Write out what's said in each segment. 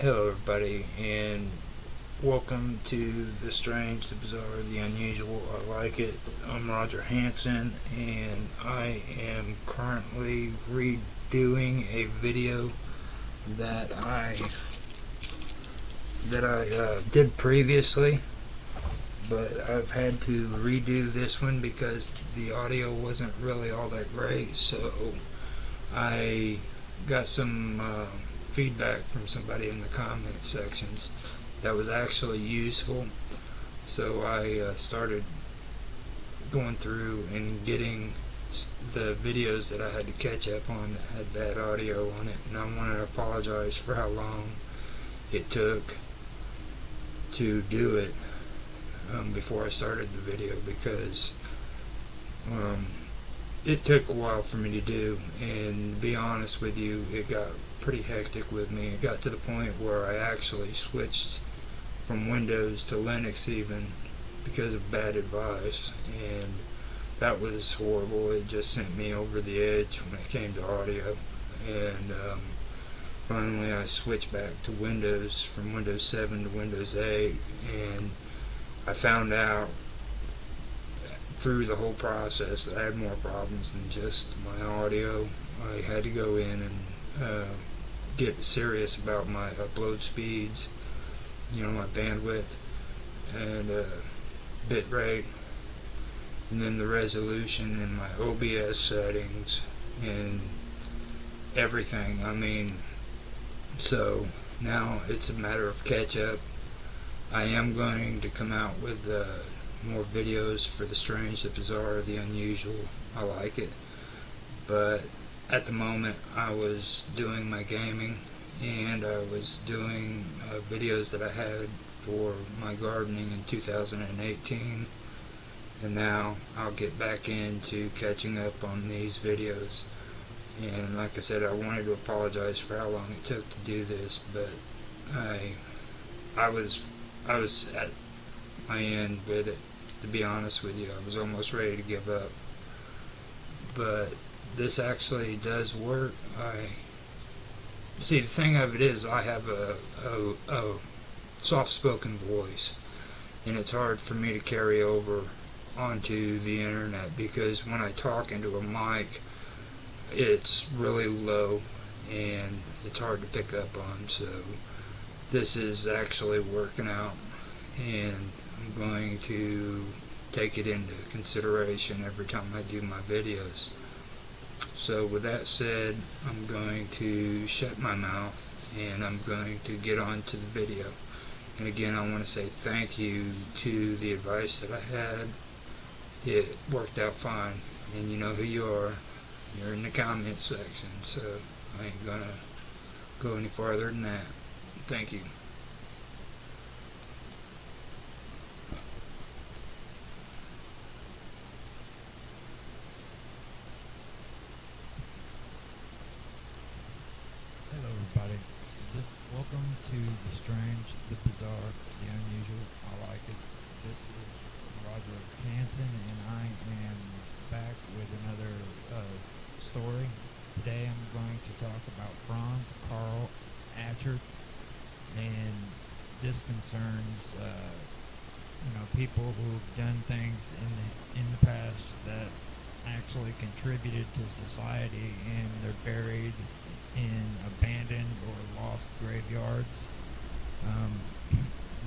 Hello everybody, and welcome to the strange, the bizarre, the unusual. I like it. I'm Roger Hansen, and I am currently redoing a video that I did previously, but I've had to redo this one because the audio wasn't really all that great. So I got some feedback from somebody in the comment sections that was actually useful, so I started going through and getting the videos that I had to catch up on that had bad audio on it, and I want to apologize for how long it took to do it before I started the video, because it took a while for me to do, and to be honest with you, it got pretty hectic with me. It got to the point where I actually switched from Windows to Linux even because of bad advice, and that was horrible. It just sent me over the edge when it came to audio, and finally I switched back to Windows, from Windows 7 to Windows 8, and I found out through the whole process that I had more problems than just my audio. I had to go in and get serious about my upload speeds, my bandwidth and bit rate, and then the resolution and my OBS settings and everything. So now it's a matter of catch up. I am going to come out with more videos for the strange, the bizarre, the unusual. I like it, but at the moment I was doing my gaming, and I was doing videos that I had for my gardening in 2018, and now I'll get back into catching up on these videos. And like I said, I wanted to apologize for how long it took to do this, but I was at my end with it. To be honest with you, I was almost ready to give up, but this actually does work. See, the thing of it is, I have a soft-spoken voice, and it's hard for me to carry over onto the internet, because when I talk into a mic, it's really low and it's hard to pick up on. So this is actually working out, and I'm going to take it into consideration every time I do my videos. So with that said, I'm going to shut my mouth and I'm going to get on to the video. And again, I want to say thank you to the advice that I had. It worked out fine, and you know who you are. You're in the comment section, so I ain't gonna go any farther than that. Thank you. Hello everybody. Welcome to the strange, the bizarre, the unusual. I like it. This is Roger Hansen, and I am back with another story. Today I'm going to talk about Franz Karl Achard, and this concerns people who've done things in the past that actually contributed to society, and they're buried in abandoned or lost graveyards.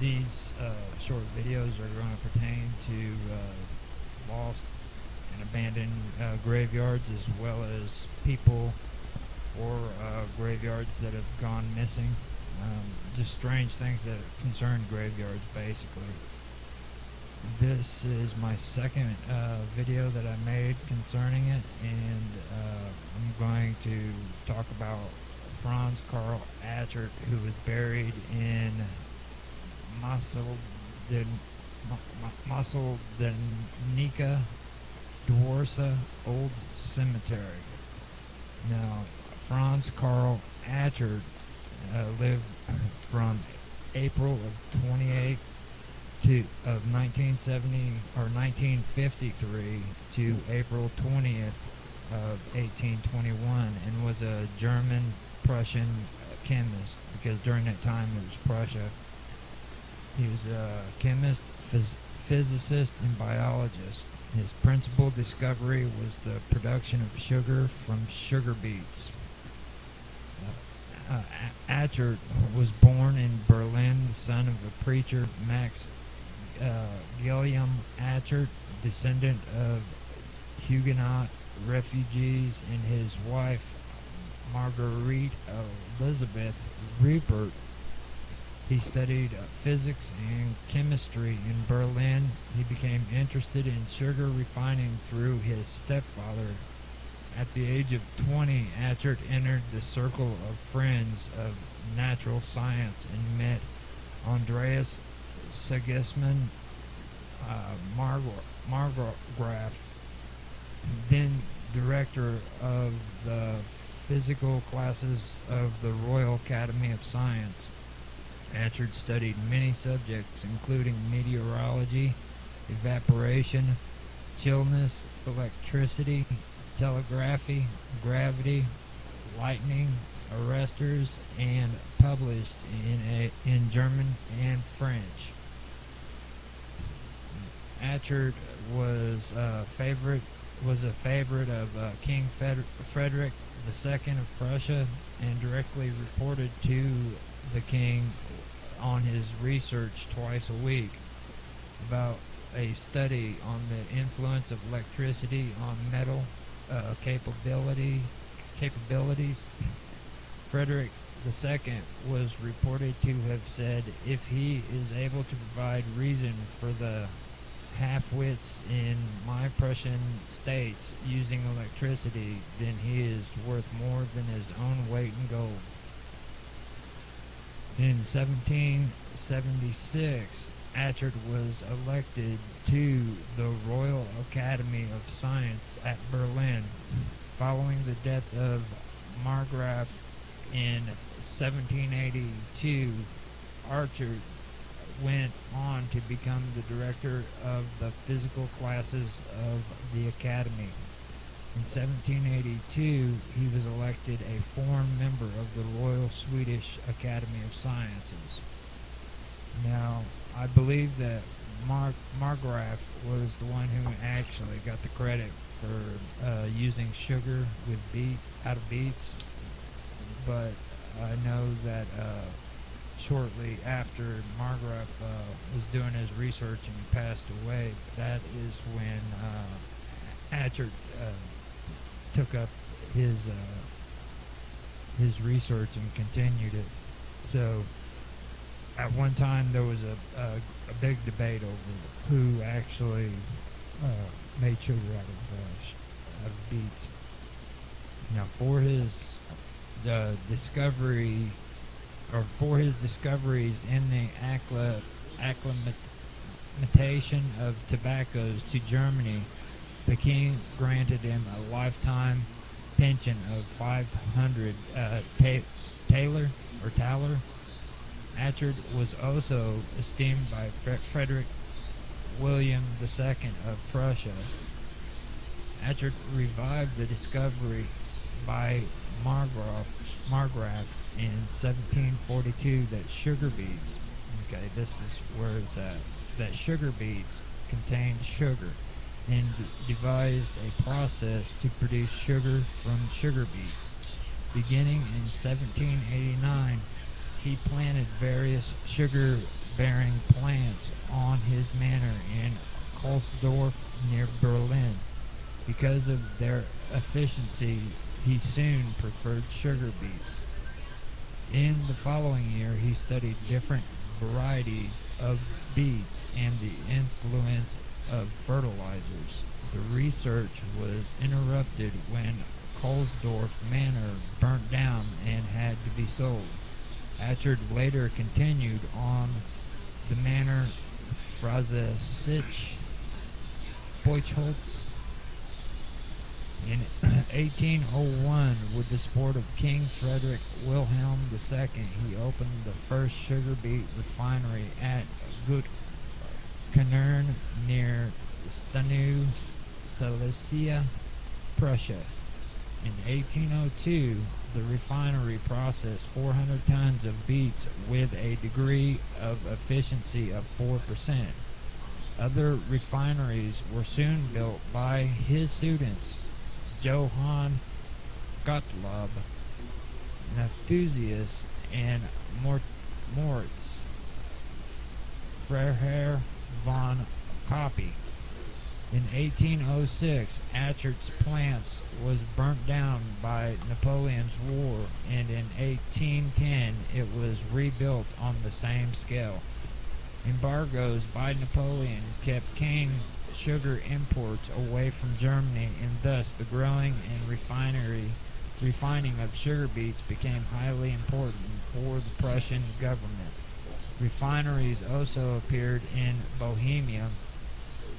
These short videos are going to pertain to lost and abandoned graveyards, as well as people or graveyards that have gone missing. Just strange things that concern graveyards, basically. This is my second video that I made concerning it, and I'm going to talk about Franz Karl Achard, who was buried in Mocydlnica Dworska Old Cemetery. Now, Franz Karl Achard lived from April of 28 of 1970 or 1953 to April 20th of 1821, and was a German Prussian chemist, because during that time it was Prussia. He was a chemist, physicist, and biologist. His principal discovery was the production of sugar from SugarBeets. Achard was born in Berlin, the son of a preacher, Max Guillaume Achard, descendant of Huguenot refugees, and his wife, Marguerite Elisabeth Rouppert. He studied physics and chemistry in Berlin. He became interested in sugar refining through his stepfather. At the age of 20, Achard entered the circle of friends of natural science and met Andreas Sigismund Marggraf, then director of the physical classes of the Royal Academy of Science. Achard studied many subjects, including meteorology, evaporation, chillness, electricity, telegraphy, gravity, lightning, arresters, and published in German and French. Achard was a favorite of King Frederick II of Prussia, and directly reported to the king on his research twice a week about a study on the influence of electricity on metal capabilities. Frederick II was reported to have said, "If he is able to provide reason for the half-wits in my Prussian states using electricity, then he is worth more than his own weight in gold." In 1776, Achard was elected to the Royal Academy of Science at Berlin. Following the death of Marggraf in 1782, Achard went on to become the director of the physical classes of the Academy. In 1782, he was elected a foreign member of the Royal Swedish Academy of Sciences. Now, I believe that Marggraf was the one who actually got the credit for using sugar with out of beets, but I know that shortly after Marggraf was doing his research and passed away, that is when Achard took up his research and continued it. So at one time there was a big debate over who actually made sugar out of beets. Now, for his discoveries in the acclimatization of tobaccos to Germany, the king granted him a lifetime pension of 500 thaler. Achard was also esteemed by Frederick William II of Prussia. Achard revived the discovery by Marggraf in 1742 that sugar beets, okay, this is where it's at, that sugar beets contained sugar, and devised a process to produce sugar from sugar beets. Beginning in 1789, he planted various sugar-bearing plants on his manor in Kohlsdorf near Berlin. Because of their efficiency, he soon preferred sugar beets. In the following year, he studied different varieties of beets and the influence of fertilizers. The research was interrupted when Kohlsdorf Manor burnt down and had to be sold. Achard later continued on the manor Physicist Beutholz. In 1801, with the support of King Frederick Wilhelm II, he opened the first sugar beet refinery at Gut-Kannern near Stanu, Silesia, Prussia. In 1802, the refinery processed 400 tons of beets with a degree of efficiency of 4%. Other refineries were soon built by his students, Johann Gottlob, Nafusius, and Moritz Freiherr von Kappy. In 1806, Achard's plants was burnt down by Napoleon's war, and in 1810 it was rebuilt on the same scale. Embargoes by Napoleon kept cane sugar imports away from Germany, and thus the growing and refining of sugar beets became highly important for the Prussian government. Refineries also appeared in Bohemia,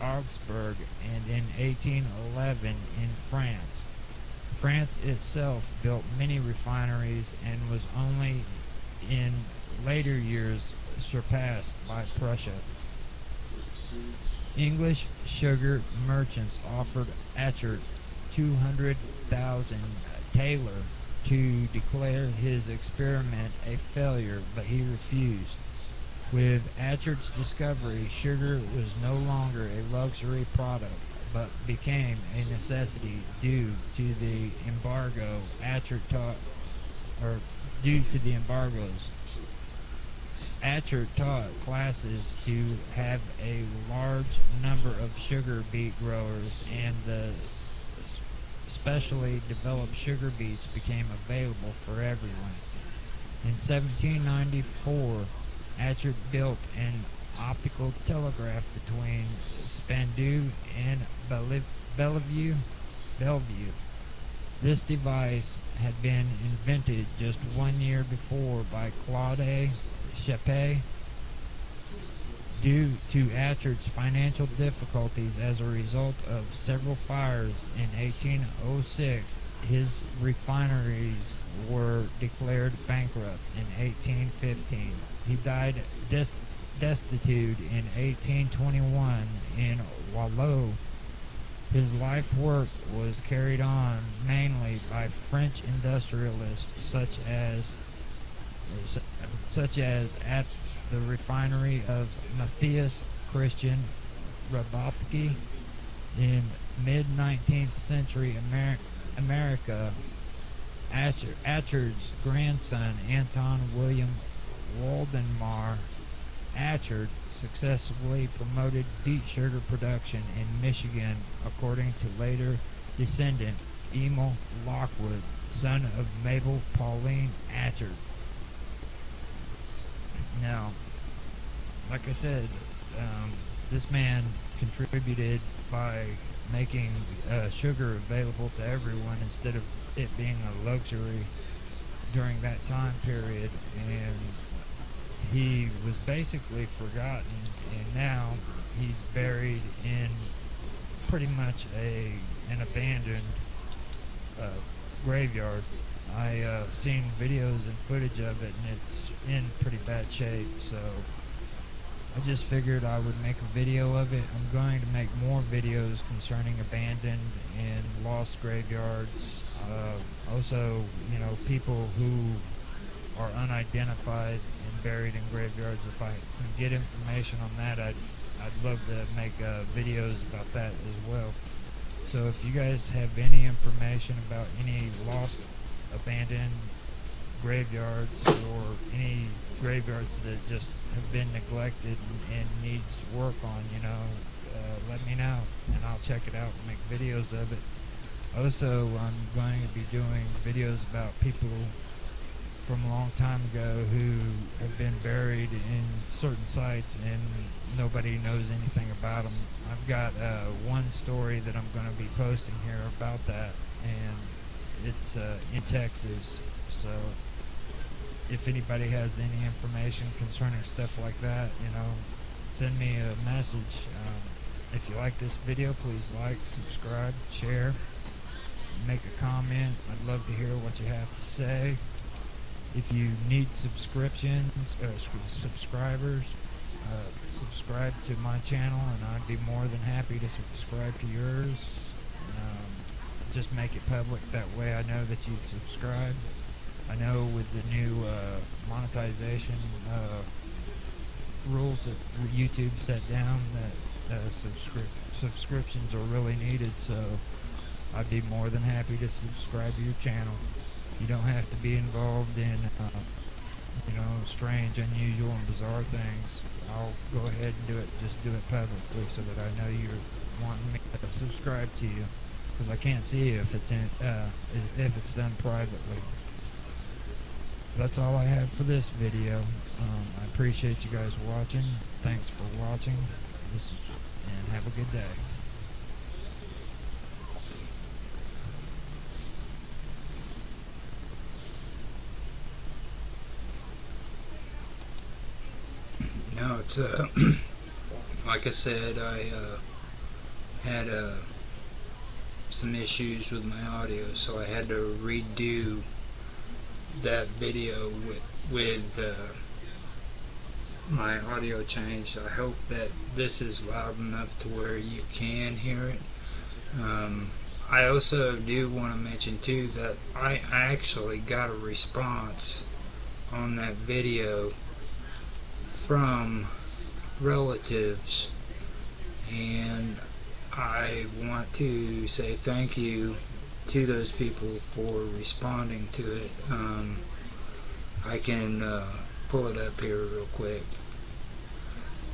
Augsburg, and in 1811 in France. France itself built many refineries and was only in later years surpassed by Prussia. English sugar merchants offered Achard 200,000 taler to declare his experiment a failure, but he refused. With Achard's discovery, sugar was no longer a luxury product, but became a necessity due to the embargo. Due to the embargoes, Achard taught classes to have a large number of sugar beet growers, and the specially developed sugar beets became available for everyone. In 1794, Achard built an optical telegraph between Spandau and Bellevue. This device had been invented just 1 year before by Claude Chappé. Due to Achard's financial difficulties as a result of several fires in 1806, his refineries were declared bankrupt in 1815. He died destitute in 1821 in Wallot. His life work was carried on mainly by French industrialists such as at the refinery of Matthias Christian Rabowski. In mid-19th century America, Achard's grandson, Anton William Waldemar Achard, successfully promoted beet sugar production in Michigan, according to later descendant Emil Lockwood, son of Mabel Pauline Achard. Now, like I said, this man contributed by making sugar available to everyone instead of it being a luxury during that time period, and he was basically forgotten, and now he's buried in pretty much an abandoned graveyard. I seen videos and footage of it, and it's in pretty bad shape, so I just figured I would make a video of it. I'm going to make more videos concerning abandoned and lost graveyards. Also, people who are unidentified and buried in graveyards. If I can get information on that, I'd love to make videos about that as well. So if you guys have any information about any lost, abandoned graveyards, or any graveyards that just have been neglected and needs work on, let me know, and I'll check it out and make videos of it. Also, I'm going to be doing videos about people from a long time ago who have been buried in certain sites and nobody knows anything about them. I've got one story that I'm going to be posting here about that, and it's in Texas. So if anybody has any information concerning stuff like that, send me a message. If you like this video, please like, subscribe, share, make a comment. I'd love to hear what you have to say. If you need subscribers, subscribe to my channel, and I'd be more than happy to subscribe to yours. Just make it public, that way I know that you've subscribed. I know with the new monetization rules that YouTube set down, that subscriptions are really needed, so I'd be more than happy to subscribe to your channel. You don't have to be involved in strange, unusual, and bizarre things. I'll go ahead and do it, just do it publicly so that I know you're wanting me to subscribe to you, because I can't see if it's done privately. That's all I have for this video. I appreciate you guys watching. Thanks for watching. And have a good day. No, it's like I said, I had some issues with my audio, so I had to redo that video with my audio changed. I hope that this is loud enough to where you can hear it. I also do want to mention too that I actually got a response on that video from relatives, and I want to say thank you to those people for responding to it. I can pull it up here real quick,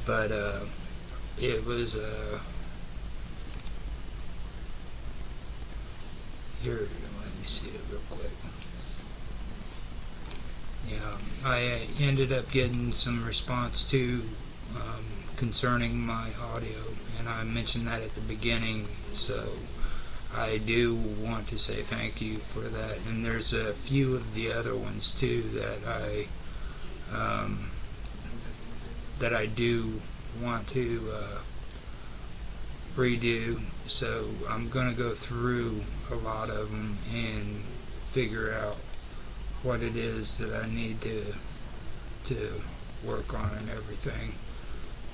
but it was here, let me see it real quick. Yeah, I ended up getting some response too concerning my audio, and I mentioned that at the beginning, so I do want to say thank you for that. And there's a few of the other ones too that I do want to redo, so I'm gonna go through a lot of them and figure out what it is that I need to work on and everything.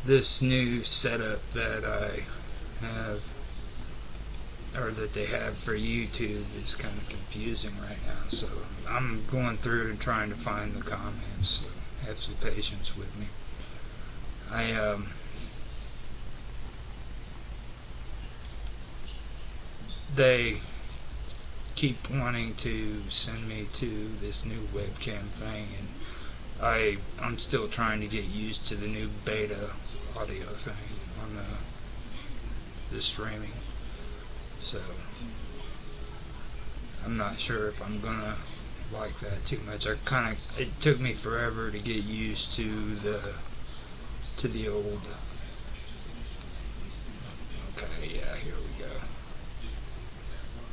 This new setup that I have, or that they have for YouTube, is kind of confusing right now, so I'm going through and trying to find the comments, so have some patience with me. They keep wanting to send me to this new webcam thing, and I'm still trying to get used to the new beta audio thing on the streaming, so I'm not sure if I'm gonna like that too much. It took me forever to get used to the old. Okay, yeah, here we go.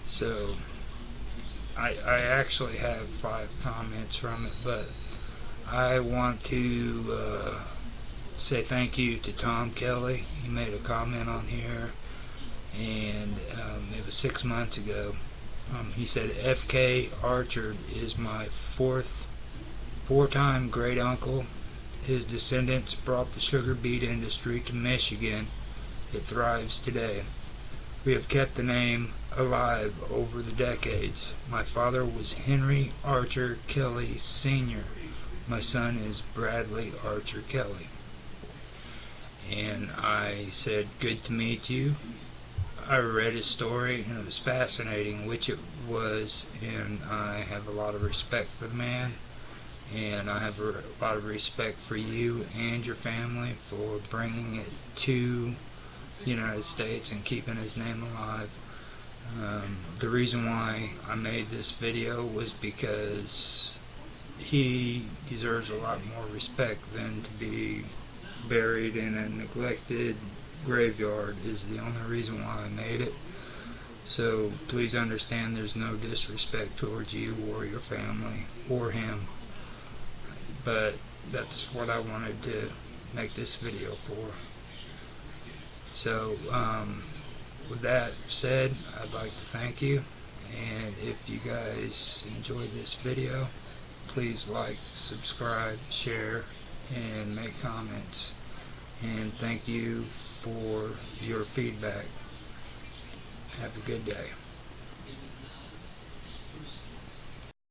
So I actually have 5 comments from it, but I want to say thank you to Tom Kelly. He made a comment on here, and it was 6 months ago. He said, F.K. Achard is my four-time great uncle. His descendants brought the sugar beet industry to Michigan. It thrives today. We have kept the name alive over the decades. My father was Henry Archer Kelly Sr. My son is Bradley Archer Kelly. And I said, good to meet you. I read his story and it was fascinating, which it was, and I have a lot of respect for the man, and I have a lot of respect for you and your family for bringing it to the United States and keeping his name alive. The reason why I made this video was because he deserves a lot more respect than to be buried in a neglected graveyard, is the only reason why I made it. So please understand there's no disrespect towards you or your family or him, but that's what I wanted to make this video for. So with that said, I'd like to thank you, and if you guys enjoyed this video, please like, subscribe, share, and make comments. And thank you for your feedback. Have a good day.